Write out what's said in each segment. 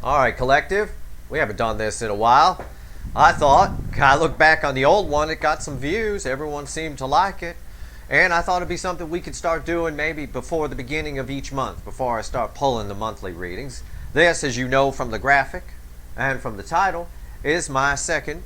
All right, collective. We haven't done this in a while. I looked back on the old one, it got some views. Everyone seemed to like it. And I thought it'd be something we could start doing maybe before the beginning of each month, before I start pulling the monthly readings. This, as you know from the graphic and from the title, is my second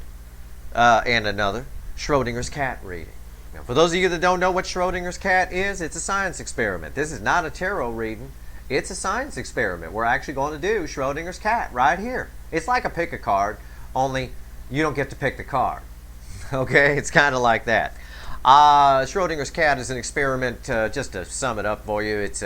and another Schrodinger's cat reading. Now, for those of you that don't know what Schrodinger's cat is, it's a science experiment. This is not a tarot reading. It's a science experiment. We're actually going to do Schrodinger's cat right here. It's like a pick a card, only you don't get to pick the card. Okay, it's kind of like that. Schrodinger's cat is an experiment, just to sum it up for you. It's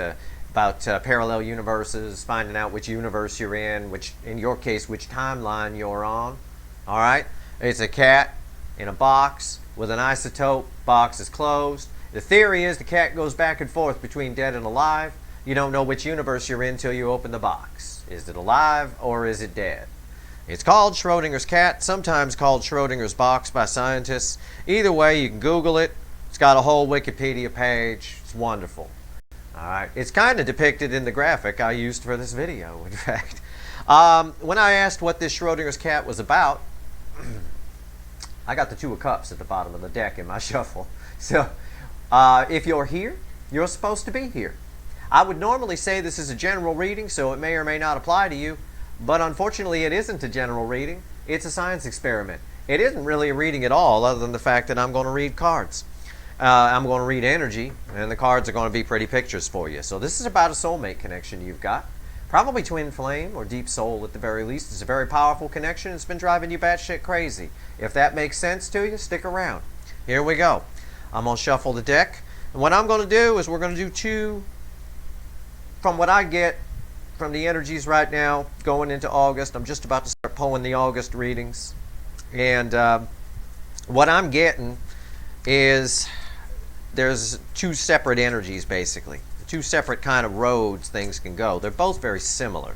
about parallel universes, finding out which universe you're in, which, in your case, which timeline you're on. All right? It's a cat in a box with an isotope. Box is closed. The theory is the cat goes back and forth between dead and alive. You don't know which universe you're in until you open the box. Is it alive or is it dead? It's called Schrodinger's cat, sometimes called Schrodinger's box by scientists. Either way, you can Google it. It's got a whole Wikipedia page. It's wonderful. All right. It's kind of depicted in the graphic I used for this video, in fact. When I asked what this Schrodinger's cat was about, I got the Two of Cups at the bottom of the deck in my shuffle. So if you're here, you're supposed to be here. I would normally say this is a general reading, so it may or may not apply to you, but unfortunately it isn't a general reading. It's a science experiment. It isn't really a reading at all, other than the fact that I'm going to read cards. I'm going to read energy, and the cards are going to be pretty pictures for you. So this is about a soulmate connection you've got. Probably twin flame or deep soul at the very least. It's a very powerful connection. It's been driving you batshit crazy. If that makes sense to you, stick around. Here we go. I'm going to shuffle the deck. And what I'm going to do is we're going to do two. From what I get from the energies right now, going into August, I'm just about to start pulling the August readings. And what I'm getting is there's two separate energies, basically. Two separate kind of roads things can go. They're both very similar.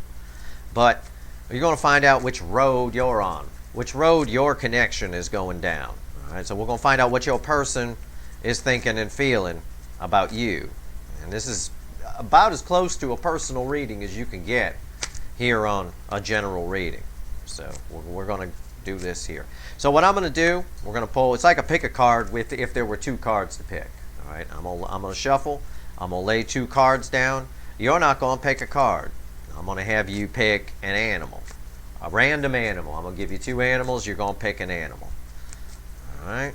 But you're going to find out which road you're on, which road your connection is going down. All right, so we're going to find out what your person is thinking and feeling about you. And this is about as close to a personal reading as you can get here on a general reading. So we're going to do this here. So what I'm going to do, we're going to pull, it's like a pick a card with if there were two cards to pick. All right, I'm going to shuffle. I'm going to lay two cards down. You're not going to pick a card. I'm going to have you pick an animal, a random animal. I'm going to give you two animals. You're going to pick an animal. All right,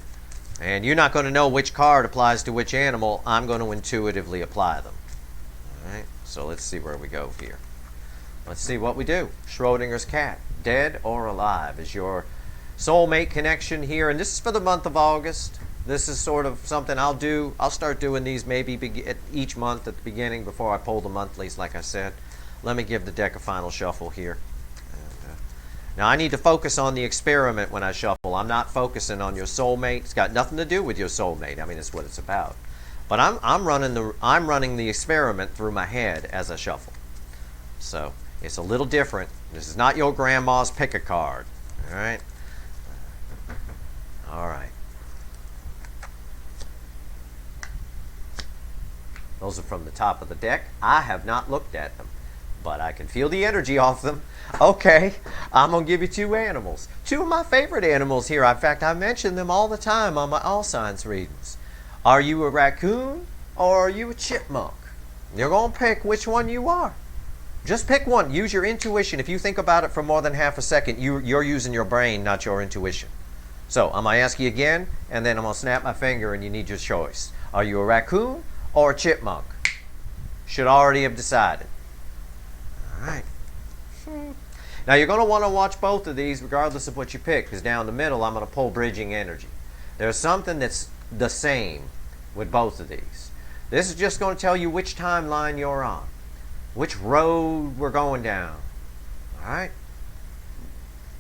and you're not going to know which card applies to which animal. I'm going to intuitively apply them. All right, so let's see where we go here. Let's see what we do. Schrodinger's cat, dead or alive, is your soulmate connection here. And this is for the month of August. This is sort of something I'll do. I'll start doing these maybe each month at the beginning before I pull the monthlies, like I said. Let me give the deck a final shuffle here. Now, I need to focus on the experiment when I shuffle. I'm not focusing on your soulmate. It's got nothing to do with your soulmate. I mean, it's what it's about. But I'm running the experiment through my head as I shuffle. So it's a little different. This is not your grandma's pick a card. All right. All right. Those are from the top of the deck. I have not looked at them, but I can feel the energy off them. Okay, I'm going to give you two animals. Two of my favorite animals here. In fact, I mention them all the time on my all signs readings. Are you a raccoon or are you a chipmunk? You're going to pick which one you are. Just pick one. Use your intuition. If you think about it for more than half a second, you're using your brain, not your intuition. So I'm going to ask you again, and then I'm going to snap my finger, and you need your choice. Are you a raccoon or a chipmunk? Should already have decided. All right. Now you're going to want to watch both of these regardless of what you pick, because down the middle I'm going to pull bridging energy. There's something that's the same with both of these. This is just going to tell you which timeline you're on, which road we're going down. All right.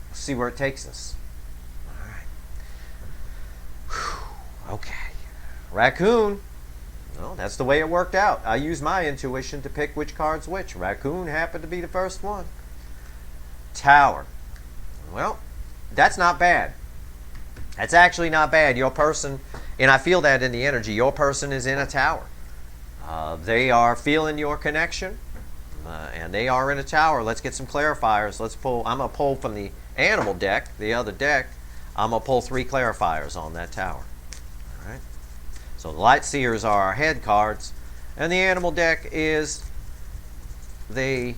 Let's see where it takes us. All right. Whew. Okay. Raccoon. Well, that's the way it worked out. I used my intuition to pick which card's which. Raccoon happened to be the first one. Tower. Well, that's not bad. That's actually not bad. Your person, and I feel that in the energy, your person is in a tower. They are feeling your connection. And they are in a tower. Let's get some clarifiers. Let's pull. I'm going to pull from the animal deck, the other deck. I'm going to pull 3 clarifiers on that tower. All right. So the light seers are our head cards, and the animal deck is the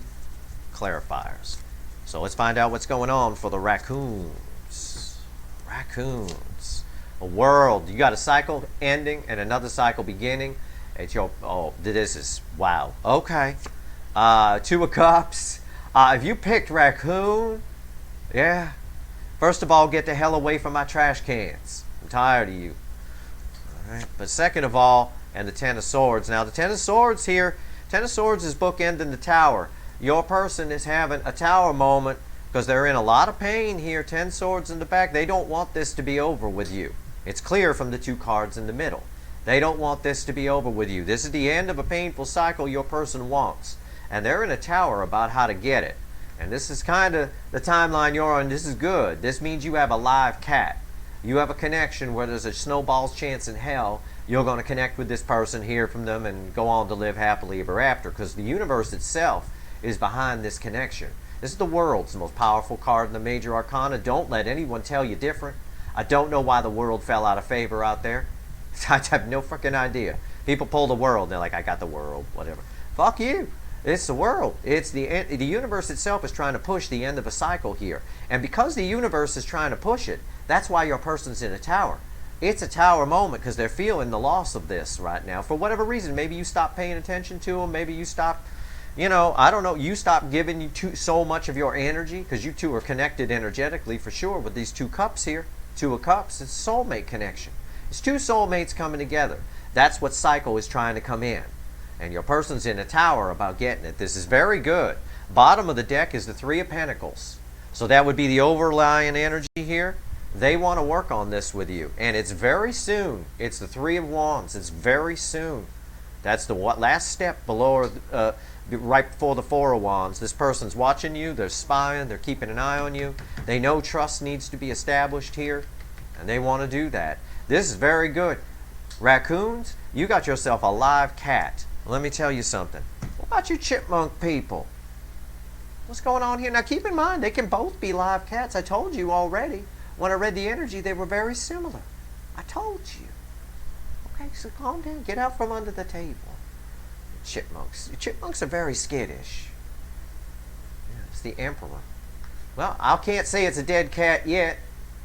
clarifiers. So let's find out what's going on for the raccoons. Raccoons. A world. You got a cycle ending and another cycle beginning. It's your, oh, this is, wow. Okay. 2 of Cups. If you picked raccoon, yeah. First of all, get the hell away from my trash cans. I'm tired of you. All right. But second of all, and the 10 of Swords. Now the 10 of Swords here, 10 of Swords is bookending the tower. Your person is having a tower moment because they're in a lot of pain here. 10 swords in the back. They don't want this to be over with you. It's clear from the 2 cards in the middle. They don't want this to be over with you. This is the end of a painful cycle your person wants. And they're in a tower about how to get it. And this is kind of the timeline you're on. This is good. This means you have a live cat. You have a connection where there's a snowball's chance in hell you're going to connect with this person, hear from them, and go on to live happily ever after. Because the universe itself is behind this connection. This is the world's most powerful card in the major arcana. Don't let anyone tell you different. I don't know why the world fell out of favor out there. I have no freaking idea. People pull the world. They're like, I got the world, whatever. Fuck you. It's the world. It's the universe itself is trying to push the end of a cycle here. And because the universe is trying to push it, that's why your person's in a tower. It's a tower moment because they're feeling the loss of this right now. For whatever reason, maybe you stop paying attention to them. Maybe you stop, you know, I don't know. You stop giving so much of your energy because you two are connected energetically for sure with these 2 cups here. 2 of Cups. It's a soulmate connection. It's 2 soulmates coming together. That's what cycle is trying to come in. And your person's in a tower about getting it. This is very good. Bottom of the deck is the 3 of Pentacles. So that would be the overlying energy here. They want to work on this with you. And it's very soon. It's the 3 of Wands. It's very soon. That's the last step below, right before the 4 of Wands. This person's watching you. They're spying. They're keeping an eye on you. They know trust needs to be established here. And they want to do that. This is very good. Raccoons, you got yourself a live cat. Let me tell you something. What about you chipmunk people? What's going on here? Now keep in mind, they can both be live cats. I told you already. When I read the energy, they were very similar. I told you. Okay, so calm down. Get out from under the table. Chipmunks. Chipmunks are very skittish. Yeah, it's the Emperor. Well, I can't say it's a dead cat yet.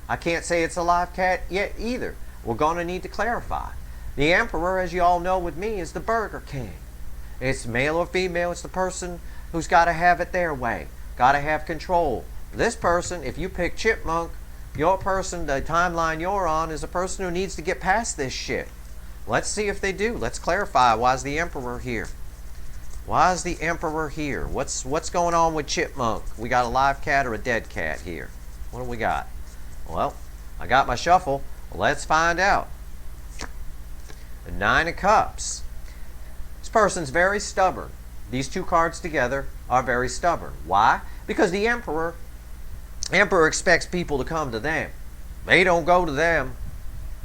I can't say it's a live cat yet either. We're going to need to clarify. The Emperor, as you all know with me, is the Burger King. It's male or female. It's the person who's got to have it their way. Got to have control. This person, if you pick Chipmunk, your person, the timeline you're on, is a person who needs to get past this shit. Let's see if they do. Let's clarify. Why is the Emperor here? Why is the Emperor here? What's going on with Chipmunk? We got a live cat or a dead cat here? What do we got? Well, I got my shuffle. Let's find out. The 9 of Cups. This person's very stubborn. These 2 cards together are very stubborn. Why? Because the Emperor expects people to come to them. They don't go to them.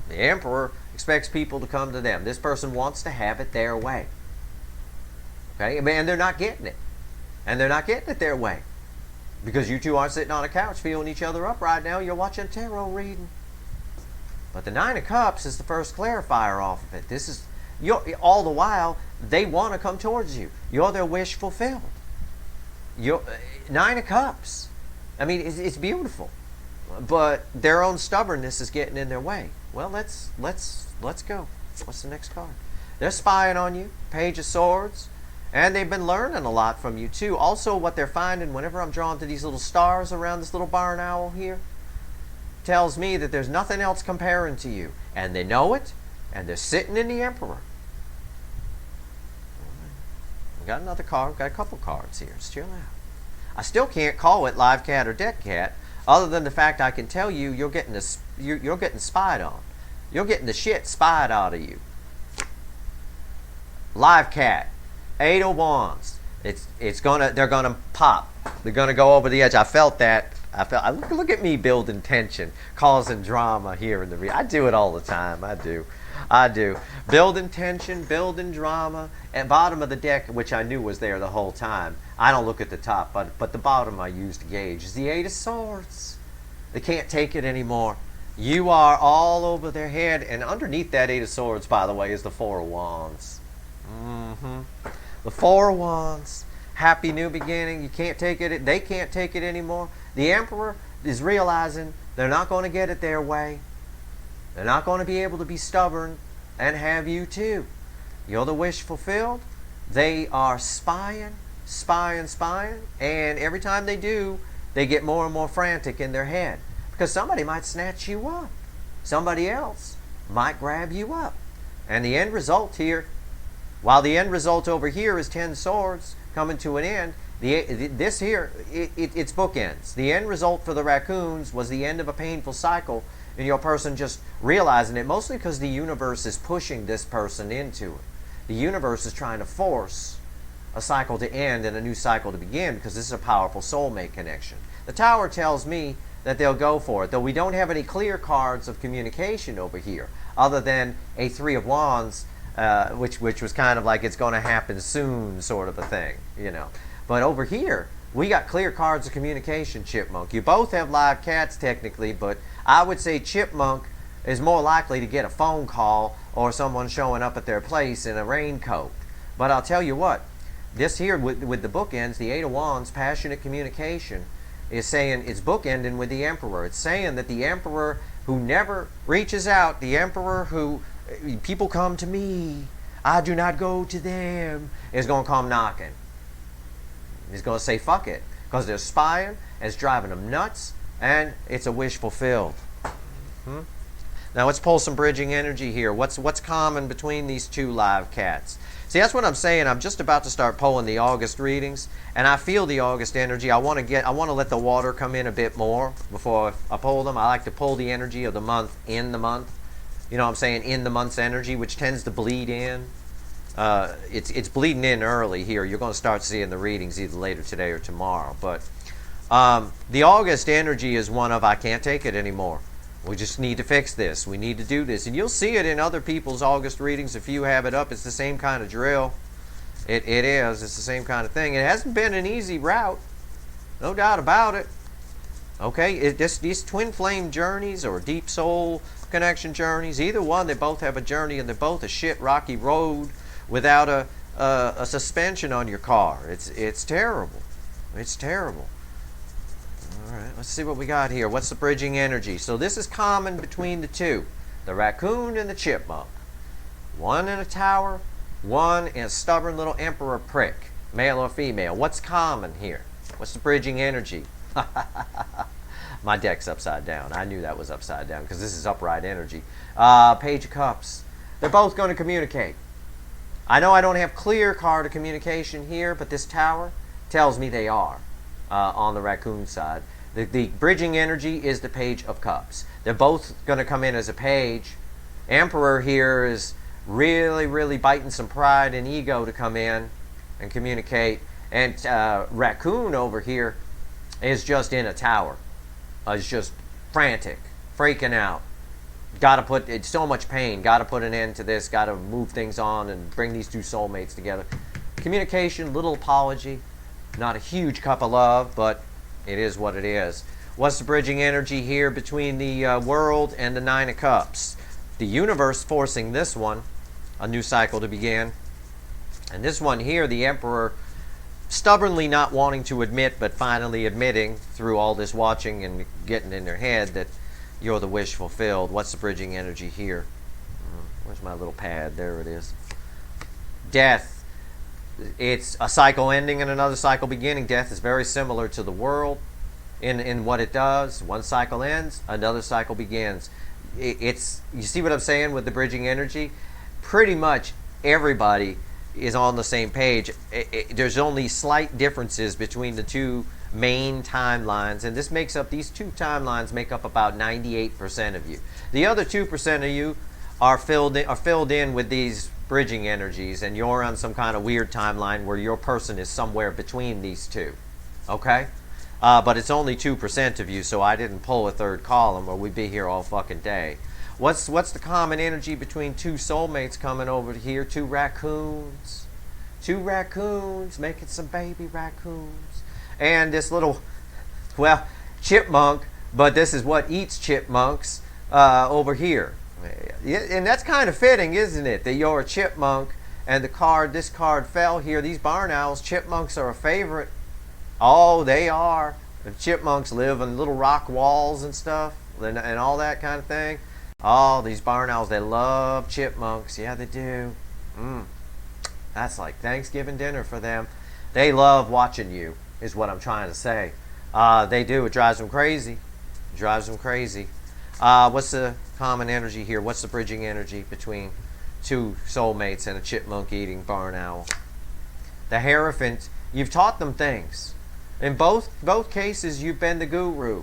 The Emperor expects people to come to them. This person wants to have it their way. Okay? And they're not getting it. And they're not getting it their way. Because you two aren't sitting on a couch feeling each other up right now. You're watching a tarot reading. But the 9 of Cups is the first clarifier off of it. This is, all the while, they want to come towards you. You're their wish fulfilled. 9 of Cups. I mean, it's beautiful. But their own stubbornness is getting in their way. Well, let's go. What's the next card? They're spying on you. Page of Swords. And they've been learning a lot from you, too. Also, what they're finding, whenever I'm drawn to these little stars around this little barn owl here, tells me that there's nothing else comparing to you. And they know it, and they're sitting in the Emperor. We got another card. We've got a couple cards here. Just chill out. I still can't call it live cat or dead cat, other than the fact I can tell you you're getting spied on. You're getting the shit spied out of you. Live cat. 8 of Wands. They're gonna pop. They're gonna go over the edge. I felt that. Look at me building tension, causing drama here in the I do it all the time. I do. Building tension, building drama. At bottom of the deck, which I knew was there the whole time. I don't look at the top, but the bottom I use to gauge is the Eight of Swords. They can't take it anymore. You are all over their head, and underneath that Eight of Swords, by the way, is the Four of Wands. The Four of Wands. Happy new beginning. You can't take it. They can't take it anymore. The Emperor is realizing they're not going to get it their way. They're not going to be able to be stubborn and have you too. You're the wish fulfilled. They are spying, and every time they do, they get more and more frantic in their head because somebody might snatch you up. Somebody else might grab you up. And the end result here, while the end result over here is 10 swords coming to an end, this here, it's bookends. The end result for the raccoons was the end of a painful cycle, and your person just realizing it, mostly because the universe is pushing this person into it. The universe is trying to force a cycle to end and a new cycle to begin because this is a powerful soulmate connection. The Tower tells me that they'll go for it, though we don't have any clear cards of communication over here other than a Three of Wands, which was kind of like it's going to happen soon sort of a thing, you know. But over here, we got clear cards of communication, Chipmunk. You both have live cats technically, but I would say Chipmunk is more likely to get a phone call or someone showing up at their place in a raincoat. But I'll tell you what, this here with the bookends, the Eight of Wands, passionate communication, is saying it's bookending with the Emperor. It's saying that the Emperor who never reaches out, the Emperor who people come to me, I do not go to them, is going to come knocking. He's going to say fuck it because they're spying, and it's driving them nuts, and it's a wish fulfilled. Now let's pull some bridging energy here. What's common between these two live cats? See, that's what I'm saying. I'm just about to start pulling the August readings, and I feel the August energy. I want to let the water come in a bit more before I pull them. I like to pull the energy of the month in the month. You know what I'm saying? In the month's energy, which tends to bleed in. It's bleeding in early here. You're going to start seeing the readings either later today or tomorrow. But the August energy is one of I can't take it anymore. We just need to fix this. We need to do this. And you'll see it in other people's August readings. If you have it up, it's the same kind of drill. It is. It's the same kind of thing. It hasn't been an easy route. No doubt about it. Okay? These twin flame journeys or deep soul connection journeys, either one, they both have a journey and they're both a shit rocky road without a suspension on your car. It's terrible. It's terrible. All right, let's see what we got here. What's the bridging energy? So this is common between the two, the raccoon and the chipmunk. One in a tower, one in a stubborn little emperor prick, male or female. What's common here? What's the bridging energy? My deck's upside down. I knew that was upside down because this is upright energy. Page of Cups. They're both going to communicate. I know I don't have clear card of communication here, but this tower tells me they are on the raccoon side. The bridging energy is the Page of Cups. They're both going to come in as a page. Emperor here is really, really biting some pride and ego to come in and communicate. And raccoon over here is just in a tower. Is just frantic, freaking out. Got to put, it's so much pain. Got to put an end to this. Got to move things on and bring these two soulmates together. Communication, little apology. Not a huge cup of love, but it is what it is. What's the bridging energy here between the world and the Nine of Cups? The universe forcing this one, a new cycle to begin. And this one here, the Emperor, stubbornly not wanting to admit, but finally admitting through all this watching and getting in their head that you're the wish fulfilled. What's the bridging energy here? Where's my little pad? There it is. Death. It's a cycle ending and another cycle beginning. Death is very similar to the world in what it does. One cycle ends, another cycle begins. You see what I'm saying with the bridging energy? Pretty much everybody is on the same page. There's only slight differences between the two main timelines, and these two timelines make up about 98% of you. The other 2% of you are filled in with these bridging energies, and you're on some kind of weird timeline where your person is somewhere between these two. Okay? But it's only 2% of you, so I didn't pull a third column or we'd be here all fucking day. What's the common energy between two soulmates coming over here? Two raccoons. Two raccoons making some baby raccoons. And this little, well, chipmunk, but this is what eats chipmunks over here. And that's kind of fitting, isn't it? That you're a chipmunk and this card fell here. These barn owls, chipmunks are a favorite. Oh, they are. The chipmunks live on little rock walls and stuff and all that kind of thing. Oh, these barn owls, they love chipmunks. Yeah, they do. That's like Thanksgiving dinner for them. They love watching you, is what I'm trying to say. They do. It drives them crazy. It drives them crazy. What's the common energy here? What's the bridging energy between two soulmates and a chipmunk-eating barn owl? The Hierophant, you've taught them things. In both cases, you've been the guru.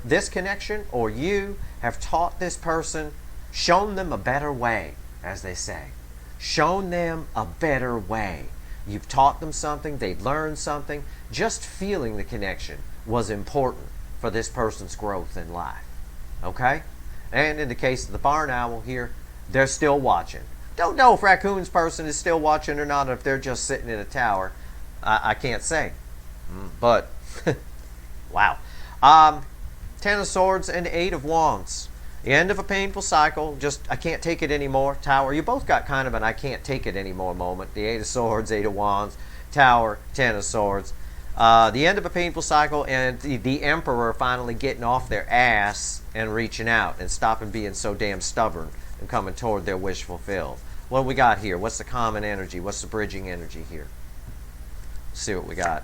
This connection, or you have taught this person, shown them a better way, as they say. Shown them a better way. You've taught them something, they've learned something. Just feeling the connection was important for this person's growth in life. Okay? And in the case of the barn owl here, they're still watching. Don't know if raccoon's person is still watching or not, or if they're just sitting in a tower. I can't say. But, wow. 10 of Swords and 8 of Wands. The end of a painful cycle. Just, I can't take it anymore. Tower. You both got kind of an I can't take it anymore moment. The 8 of Swords, 8 of Wands. Tower, 10 of Swords. The end of a painful cycle, and the Emperor finally getting off their ass and reaching out and stopping being so damn stubborn and coming toward their wish fulfilled. What do we got here? What's the common energy? What's the bridging energy here? Let's see what we got.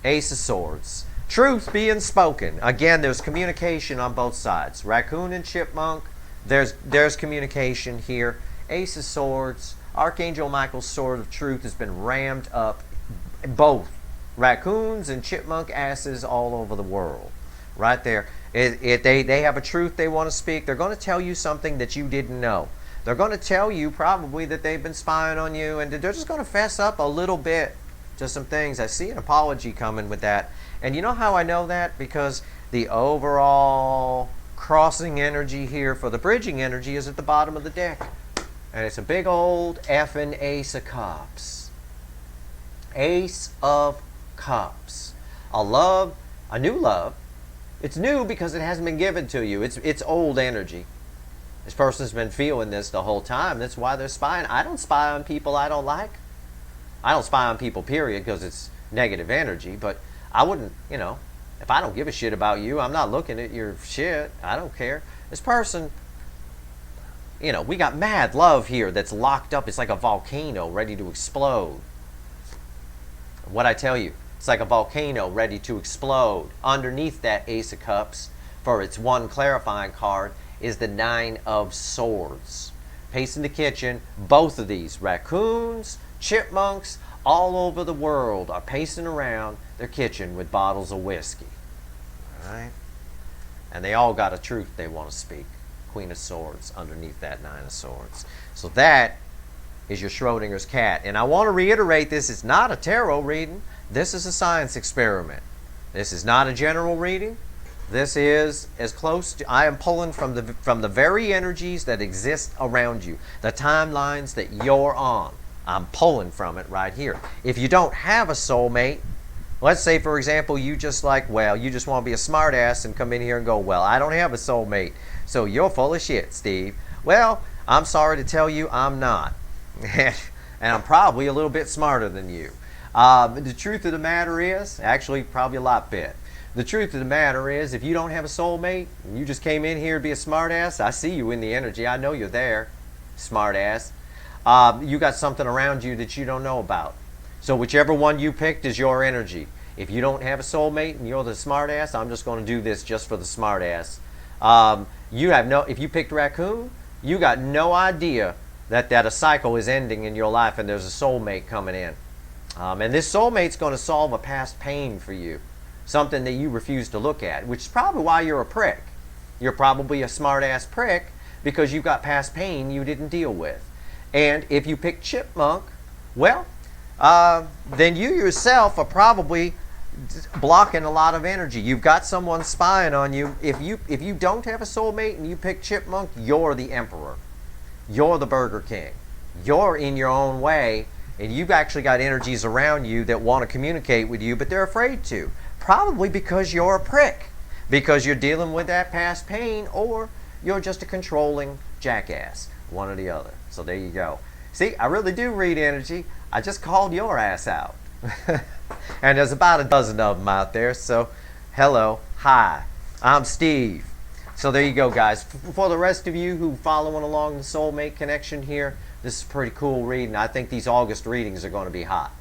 Ace of Swords. Truth being spoken. Again, there's communication on both sides. Raccoon and chipmunk, there's communication here. Ace of Swords. Archangel Michael's sword of truth has been rammed up both raccoons and chipmunk asses all over the world. Right there. They have a truth they want to speak. They're going to tell you something that you didn't know. They're going to tell you probably that they've been spying on you, and they're just going to fess up a little bit to some things. I see an apology coming with that. And you know how I know that? Because the overall crossing energy here for the bridging energy is at the bottom of the deck. And it's a big old effing Ace of Cups. Ace of Cups. A new love. It's new because it hasn't been given to you. It's old energy. This person's been feeling this the whole time. That's why they're spying. I don't spy on people I don't like. I don't spy on people, period, because it's negative energy. But I wouldn't, if I don't give a shit about you, I'm not looking at your shit. I don't care. This person, we got mad love here that's locked up. It's like a volcano ready to explode. What I tell you, it's like a volcano ready to explode. Underneath that Ace of Cups, for its one clarifying card, is the 9 of Swords. Pace in the kitchen, both of these, raccoons, chipmunks, all over the world are pacing around their kitchen with bottles of whiskey. All right? And they all got a truth they want to speak. Queen of Swords underneath that 9 of Swords. So that is your Schrodinger's cat. And I want to reiterate, this is not a tarot reading. This is a science experiment. This is not a general reading. This is as close to, I am pulling from the very energies that exist around you, the timelines that you're on. I'm pulling from it right here. If you don't have a soulmate, let's say, for example, you just want to be a smartass and come in here and go, well, I don't have a soulmate, so you're full of shit, Steve. Well, I'm sorry to tell you, I'm not. And I'm probably a little bit smarter than you. The truth of the matter is, actually, probably a lot bit. The truth of the matter is, if you don't have a soulmate, and you just came in here to be a smartass, I see you in the energy. I know you're there, smartass. You got something around you that you don't know about. So whichever one you picked is your energy. If you don't have a soulmate and you're the smartass, I'm just going to do this just for the smartass. If you picked raccoon, you got no idea that a cycle is ending in your life and there's a soulmate coming in. And this soulmate's going to solve a past pain for you. Something that you refuse to look at, which is probably why you're a prick. You're probably a smart-ass prick because you've got past pain you didn't deal with. And if you pick chipmunk, well, then you yourself are probably blocking a lot of energy. You've got someone spying on you. If you don't have a soulmate and you pick chipmunk, you're the emperor. You're the Burger King. You're in your own way, and you've actually got energies around you that want to communicate with you, but they're afraid to. Probably because you're a prick. Because you're dealing with that past pain, or you're just a controlling jackass. One or the other. So there you go. See, I really do read energy. I just called your ass out. And there's about a dozen of them out there. So, hello, hi, I'm Steve. So there you go, guys. For the rest of you who following along the soulmate connection here, this is a pretty cool reading. I think these August readings are going to be hot.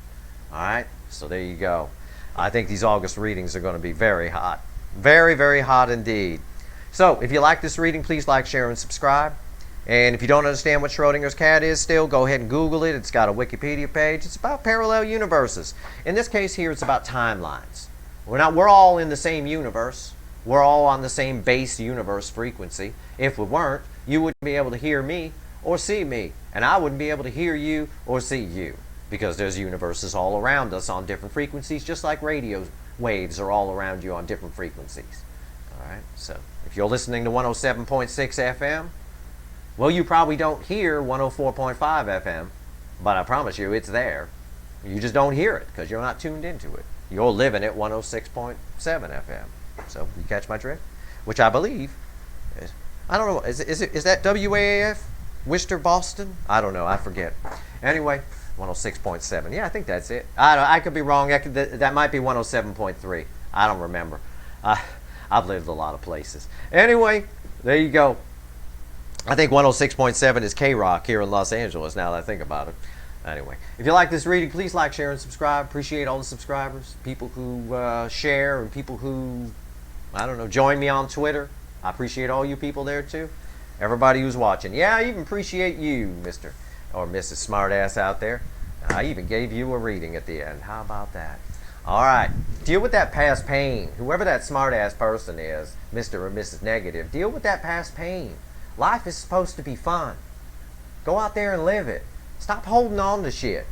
All right, so there you go. I think these August readings are going to be very hot. Very, very hot indeed. So if you like this reading, please like, share, and subscribe. And if you don't understand what Schrodinger's cat is still, go ahead and Google it. It's got a Wikipedia page. It's about parallel universes. In this case here, it's about timelines. We're all in the same universe. We're all on the same base universe frequency. If we weren't, you wouldn't be able to hear me or see me. And I wouldn't be able to hear you or see you. Because there's universes all around us on different frequencies, just like radio waves are all around you on different frequencies. All right, so if you're listening to 107.6 FM, well, you probably don't hear 104.5 FM, but I promise you it's there. You just don't hear it because you're not tuned into it. You're living at 106.7 FM. So you catch my drift? Which I believe is, I don't know, is that WAAF? Worcester, Boston? I don't know, I forget. Anyway, 106.7. Yeah, I think that's it. I could be wrong. That might be 107.3. I don't remember. I've lived a lot of places. Anyway, there you go. I think 106.7 is K-Rock here in Los Angeles, now that I think about it. Anyway, if you like this reading, please like, share, and subscribe. Appreciate all the subscribers, people who share, and people who, I don't know, join me on Twitter. I appreciate all you people there, too. Everybody who's watching. Yeah, I even appreciate you, Mr. or Mrs. Smartass out there. I even gave you a reading at the end. How about that? All right. Deal with that past pain. Whoever that smartass person is, Mr. or Mrs. Negative, deal with that past pain. Life is supposed to be fun. Go out there and live it. Stop holding on to shit.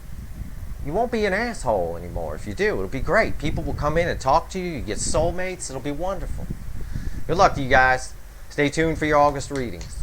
You won't be an asshole anymore. If you do, it'll be great. People will come in and talk to you. You get soulmates. It'll be wonderful. Good luck to you guys. Stay tuned for your August readings.